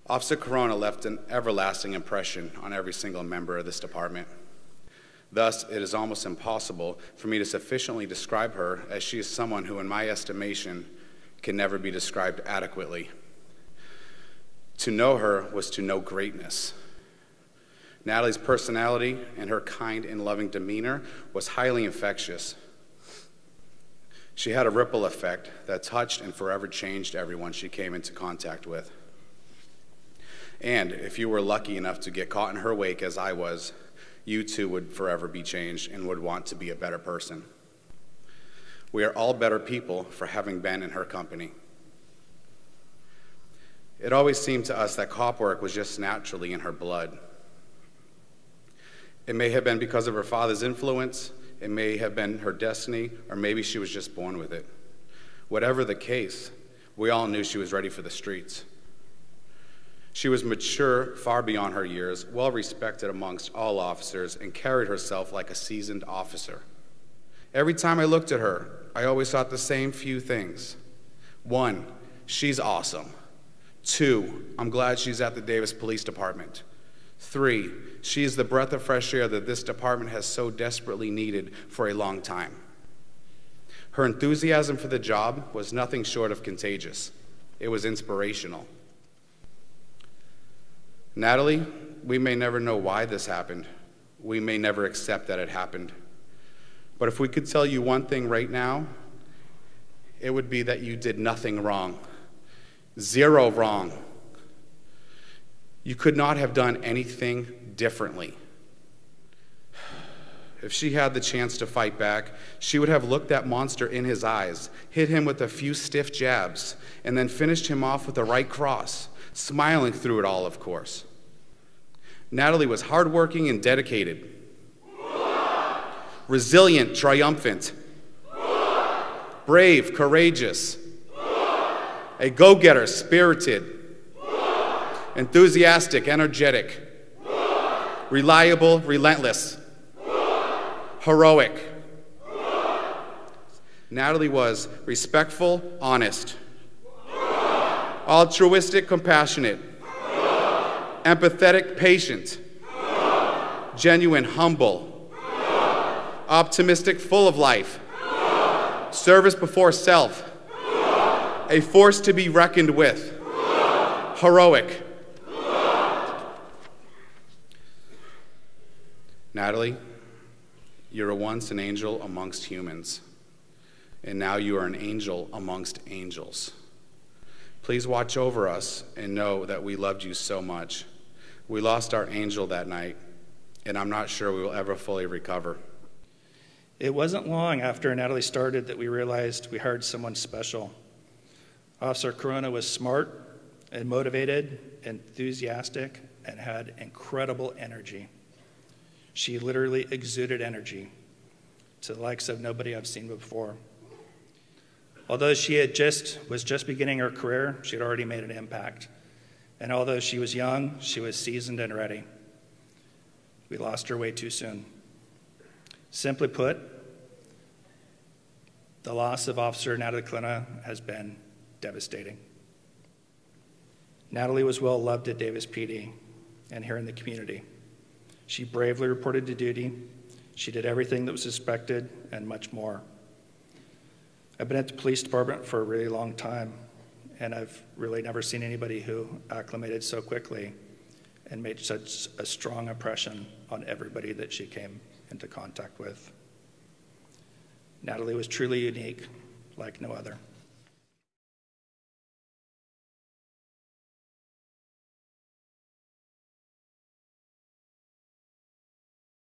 Officer Corona left an everlasting impression on every single member of this department. Thus, it is almost impossible for me to sufficiently describe her, as she is someone who, in my estimation, can never be described adequately. To know her was to know greatness. Natalie's personality and her kind and loving demeanor was highly infectious. She had a ripple effect that touched and forever changed everyone she came into contact with. And if you were lucky enough to get caught in her wake as I was, you too would forever be changed and would want to be a better person. We are all better people for having been in her company. It always seemed to us that cop work was just naturally in her blood. It may have been because of her father's influence, it may have been her destiny, or maybe she was just born with it. Whatever the case, we all knew she was ready for the streets. She was mature far beyond her years, well respected amongst all officers, and carried herself like a seasoned officer. Every time I looked at her, I always thought the same few things. 1, she's awesome. 2, I'm glad she's at the Davis Police Department. 3, she is the breath of fresh air that this department has so desperately needed for a long time. Her enthusiasm for the job was nothing short of contagious. It was inspirational. Natalie, we may never know why this happened. We may never accept that it happened. But if we could tell you one thing right now, it would be that you did nothing wrong. 0 wrong. You could not have done anything differently. If she had the chance to fight back, she would have looked that monster in his eyes, hit him with a few stiff jabs, and then finished him off with a right cross, smiling through it all, of course. Natalie was hardworking and dedicated, resilient, triumphant, brave, courageous, a go-getter, spirited, enthusiastic, energetic, reliable, relentless, heroic. Natalie was respectful, honest, altruistic, compassionate, empathetic, patient, genuine, humble, optimistic, full of life, service before self, a force to be reckoned with, heroic. Natalie, you were once an angel amongst humans, and now you are an angel amongst angels. Please watch over us and know that we loved you so much. We lost our angel that night, and I'm not sure we will ever fully recover. It wasn't long after Natalie started that we realized we hired someone special. Officer Corona was smart and motivated, enthusiastic, and had incredible energy. She literally exuded energy to the likes of nobody I've seen before. Although she was just beginning her career, she had already made an impact. And although she was young, she was seasoned and ready. We lost her way too soon. Simply put, the loss of Officer Natalie Corona has been devastating. Natalie was well loved at Davis PD and here in the community. She bravely reported to duty. She did everything that was expected and much more. I've been at the police department for a really long time, and I've really never seen anybody who acclimated so quickly and made such a strong impression on everybody that she came into contact with. Natalie was truly unique, like no other.